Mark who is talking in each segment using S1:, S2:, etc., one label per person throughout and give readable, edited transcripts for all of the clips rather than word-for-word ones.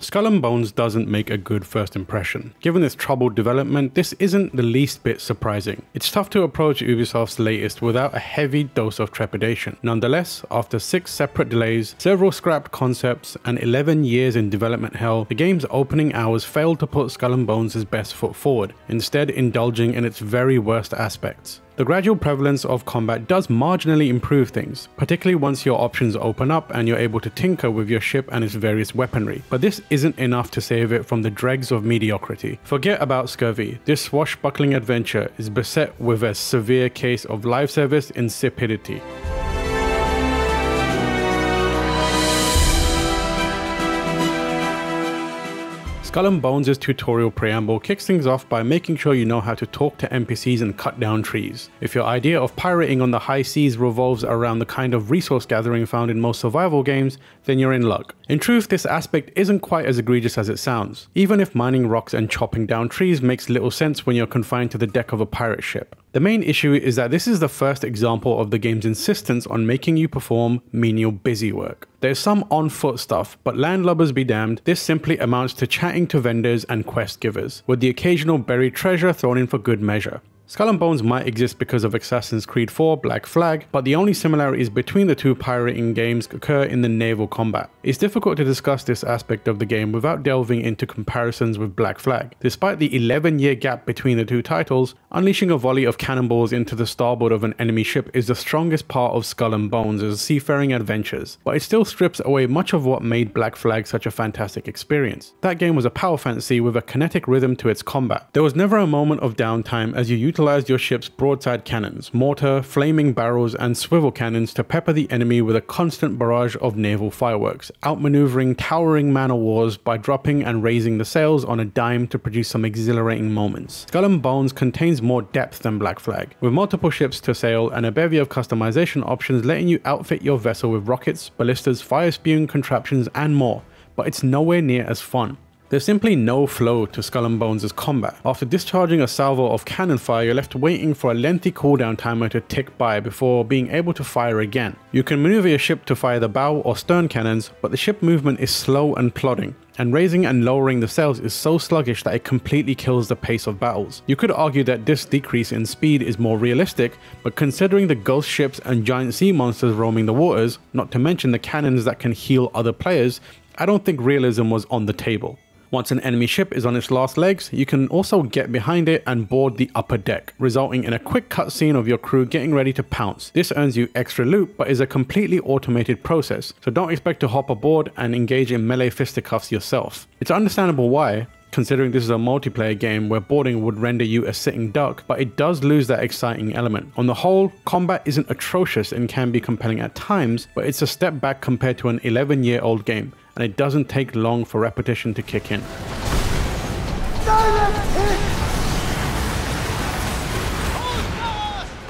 S1: Skull and Bones doesn't make a good first impression. Given its troubled development, this isn't the least bit surprising. It's tough to approach Ubisoft's latest without a heavy dose of trepidation. Nonetheless, after 6 separate delays, several scrapped concepts, and 11 years in development hell, the game's opening hours failed to put Skull and Bones' best foot forward, instead indulging in its very worst aspects. The gradual prevalence of combat does marginally improve things, particularly once your options open up and you're able to tinker with your ship and its various weaponry, but this isn't enough to save it from the dregs of mediocrity. Forget about scurvy, this swashbuckling adventure is beset with a severe case of live service insipidity. Skull and Bones' tutorial preamble kicks things off by making sure you know how to talk to NPCs and cut down trees. If your idea of pirating on the high seas revolves around the kind of resource gathering found in most survival games, then you're in luck. In truth, this aspect isn't quite as egregious as it sounds, even if mining rocks and chopping down trees makes little sense when you're confined to the deck of a pirate ship. The main issue is that this is the first example of the game's insistence on making you perform menial busy work. There's some on-foot stuff, but landlubbers be damned, this simply amounts to chatting to vendors and quest givers, with the occasional buried treasure thrown in for good measure. Skull and Bones might exist because of Assassin's Creed 4 Black Flag, but the only similarities between the two pirating games occur in the naval combat. It's difficult to discuss this aspect of the game without delving into comparisons with Black Flag. Despite the 11-year gap between the two titles, unleashing a volley of cannonballs into the starboard of an enemy ship is the strongest part of Skull and Bones' seafaring adventures, but it still strips away much of what made Black Flag such a fantastic experience. That game was a power fantasy with a kinetic rhythm to its combat. There was never a moment of downtime as you utilized your ship's broadside cannons, mortar, flaming barrels, and swivel cannons to pepper the enemy with a constant barrage of naval fireworks, outmaneuvering towering man-o'-wars by dropping and raising the sails on a dime to produce some exhilarating moments. Skull and Bones contains more depth than Black Flag, with multiple ships to sail and a bevy of customization options letting you outfit your vessel with rockets, ballistas, fire-spewing contraptions, and more, but it's nowhere near as fun. There's simply no flow to Skull and Bones' combat. After discharging a salvo of cannon fire, you're left waiting for a lengthy cooldown timer to tick by before being able to fire again. You can maneuver your ship to fire the bow or stern cannons, but the ship movement is slow and plodding, and raising and lowering the sails is so sluggish that it completely kills the pace of battles. You could argue that this decrease in speed is more realistic, but considering the ghost ships and giant sea monsters roaming the waters, not to mention the cannons that can heal other players, I don't think realism was on the table. Once an enemy ship is on its last legs, you can also get behind it and board the upper deck, resulting in a quick cutscene of your crew getting ready to pounce. This earns you extra loot, but is a completely automated process, so don't expect to hop aboard and engage in melee fisticuffs yourself. It's understandable why, considering this is a multiplayer game where boarding would render you a sitting duck, but it does lose that exciting element. On the whole, combat isn't atrocious and can be compelling at times, but it's a step back compared to an 11-year-old game, and it doesn't take long for repetition to kick in.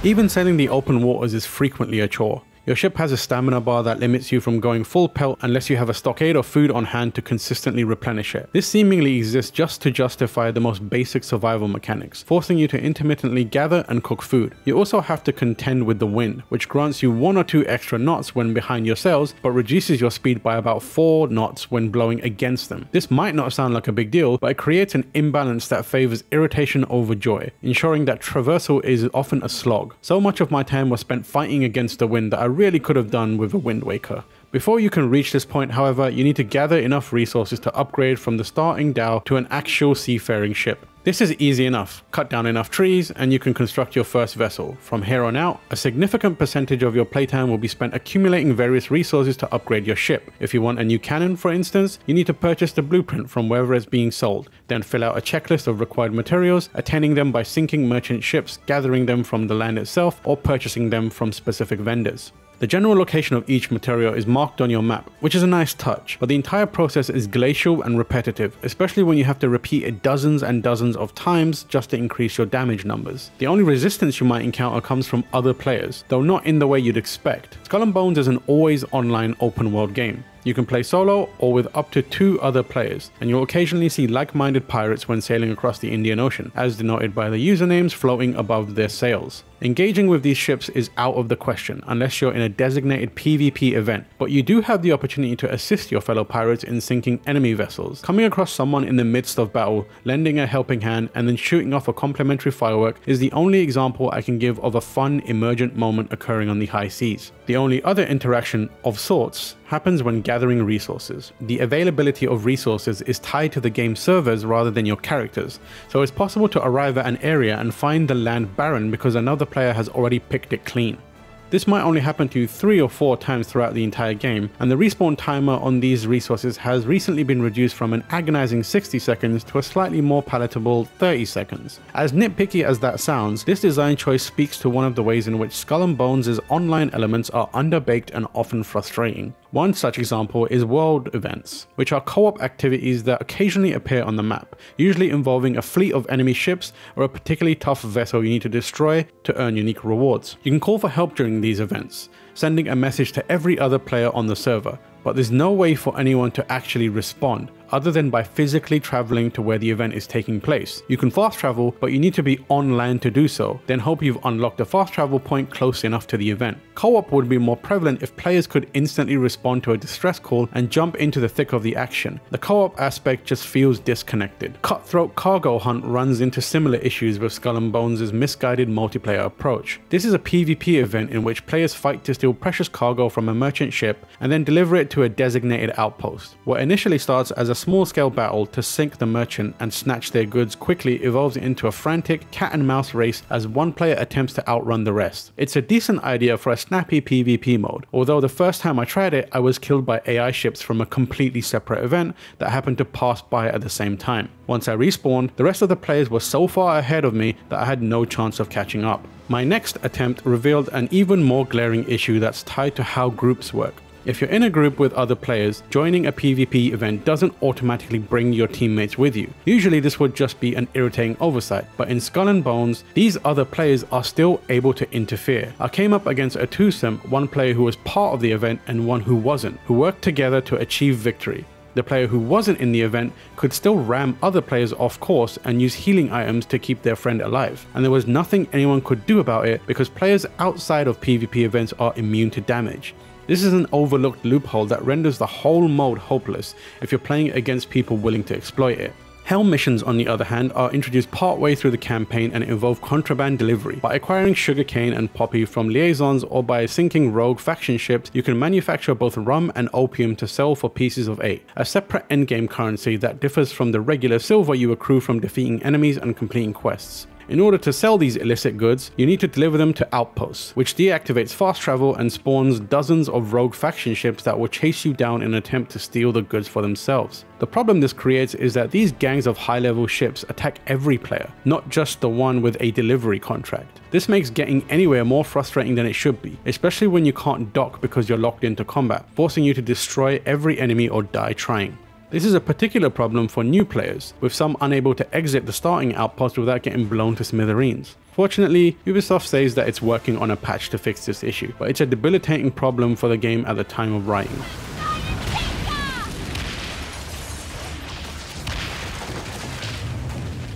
S1: Even sailing the open waters is frequently a chore. Your ship has a stamina bar that limits you from going full pelt unless you have a stockade of food on hand to consistently replenish it. This seemingly exists just to justify the most basic survival mechanics, forcing you to intermittently gather and cook food. You also have to contend with the wind, which grants you 1 or 2 extra knots when behind your sails, but reduces your speed by about 4 knots when blowing against them. This might not sound like a big deal, but it creates an imbalance that favors irritation over joy, ensuring that traversal is often a slog. So much of my time was spent fighting against the wind that I really could have done with a Wind Waker. Before you can reach this point, however, you need to gather enough resources to upgrade from the starting dhow to an actual seafaring ship. This is easy enough. Cut down enough trees and you can construct your first vessel. From here on out, a significant percentage of your playtime will be spent accumulating various resources to upgrade your ship. If you want a new cannon, for instance, you need to purchase the blueprint from wherever it's being sold, then fill out a checklist of required materials, attaining them by sinking merchant ships, gathering them from the land itself, or purchasing them from specific vendors. The general location of each material is marked on your map, which is a nice touch, but the entire process is glacial and repetitive, especially when you have to repeat it dozens and dozens of times just to increase your damage numbers. The only resistance you might encounter comes from other players, though not in the way you'd expect. Skull and Bones is an always online open world game. You can play solo or with up to 2 other players, and you'll occasionally see like-minded pirates when sailing across the Indian Ocean, as denoted by the usernames floating above their sails. Engaging with these ships is out of the question unless you're in a designated PvP event, but you do have the opportunity to assist your fellow pirates in sinking enemy vessels. Coming across someone in the midst of battle, lending a helping hand, and then shooting off a complimentary firework is the only example I can give of a fun, emergent moment occurring on the high seas. The only other interaction of sorts happens when gathering resources. The availability of resources is tied to the game servers rather than your characters, so it's possible to arrive at an area and find the land barren because another player has already picked it clean. This might only happen to you 3 or 4 times throughout the entire game, and the respawn timer on these resources has recently been reduced from an agonizing 60 seconds to a slightly more palatable 30 seconds. As nitpicky as that sounds, this design choice speaks to one of the ways in which Skull and Bones' online elements are underbaked and often frustrating. One such example is world events, which are co-op activities that occasionally appear on the map, usually involving a fleet of enemy ships or a particularly tough vessel you need to destroy to earn unique rewards. You can call for help during these events, sending a message to every other player on the server, but there's no way for anyone to actually respond, other than by physically traveling to where the event is taking place. You can fast travel, but you need to be on land to do so, then hope you've unlocked a fast travel point close enough to the event. Co-op would be more prevalent if players could instantly respond to a distress call and jump into the thick of the action. The co-op aspect just feels disconnected. Cutthroat Cargo Hunt runs into similar issues with Skull and Bones' misguided multiplayer approach. This is a PvP event in which players fight to steal precious cargo from a merchant ship and then deliver it to a designated outpost. What initially starts as a small-scale battle to sink the merchant and snatch their goods quickly evolves into a frantic cat-and-mouse race as one player attempts to outrun the rest. It's a decent idea for a snappy PvP mode, although the first time I tried it, I was killed by AI ships from a completely separate event that happened to pass by at the same time. Once I respawned, the rest of the players were so far ahead of me that I had no chance of catching up. My next attempt revealed an even more glaring issue that's tied to how groups work. If you're in a group with other players, joining a PvP event doesn't automatically bring your teammates with you. Usually this would just be an irritating oversight, but in Skull and Bones, these other players are still able to interfere. I came up against a twosome, one player who was part of the event and one who wasn't, who worked together to achieve victory. The player who wasn't in the event could still ram other players off course and use healing items to keep their friend alive, and there was nothing anyone could do about it because players outside of PvP events are immune to damage. This is an overlooked loophole that renders the whole mode hopeless if you're playing against people willing to exploit it. Helm missions, on the other hand, are introduced partway through the campaign and involve contraband delivery. By acquiring sugarcane and poppy from liaisons or by sinking rogue faction ships, you can manufacture both rum and opium to sell for pieces of 8, a separate endgame currency that differs from the regular silver you accrue from defeating enemies and completing quests. In order to sell these illicit goods, you need to deliver them to outposts, which deactivates fast travel and spawns dozens of rogue faction ships that will chase you down in an attempt to steal the goods for themselves. The problem this creates is that these gangs of high-level ships attack every player, not just the one with a delivery contract. This makes getting anywhere more frustrating than it should be, especially when you can't dock because you're locked into combat, forcing you to destroy every enemy or die trying. This is a particular problem for new players, with some unable to exit the starting outpost without getting blown to smithereens. Fortunately, Ubisoft says that it's working on a patch to fix this issue, but it's a debilitating problem for the game at the time of writing.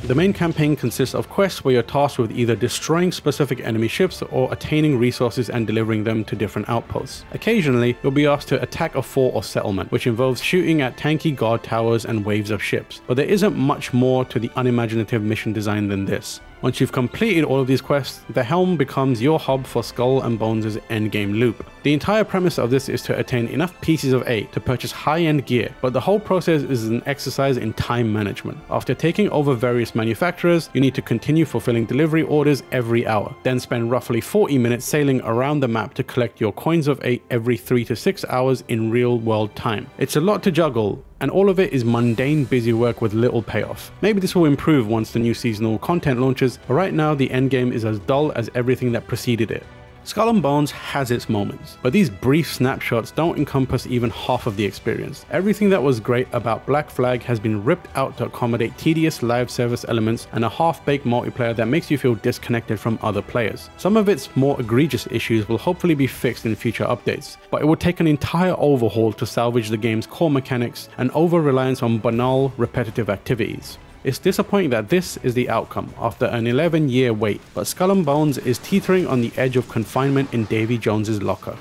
S1: The main campaign consists of quests where you're tasked with either destroying specific enemy ships or attaining resources and delivering them to different outposts. Occasionally, you'll be asked to attack a fort or settlement, which involves shooting at tanky guard towers and waves of ships, but there isn't much more to the unimaginative mission design than this. Once you've completed all of these quests, the Helm becomes your hub for Skull and Bones' endgame loop. The entire premise of this is to attain enough pieces of 8 to purchase high-end gear, but the whole process is an exercise in time management. After taking over various manufacturers, you need to continue fulfilling delivery orders every hour, then spend roughly 40 minutes sailing around the map to collect your coins of 8 every 3 to 6 hours in real-world time. It's a lot to juggle, and all of it is mundane busy work with little payoff. Maybe this will improve once the new seasonal content launches, but right now the endgame is as dull as everything that preceded it. Skull and Bones has its moments, but these brief snapshots don't encompass even half of the experience. Everything that was great about Black Flag has been ripped out to accommodate tedious live service elements and a half-baked multiplayer that makes you feel disconnected from other players. Some of its more egregious issues will hopefully be fixed in future updates, but it would take an entire overhaul to salvage the game's core mechanics and over-reliance on banal, repetitive activities. It's disappointing that this is the outcome after an 11-year wait, but Skull and Bones is teetering on the edge of confinement in Davy Jones's locker.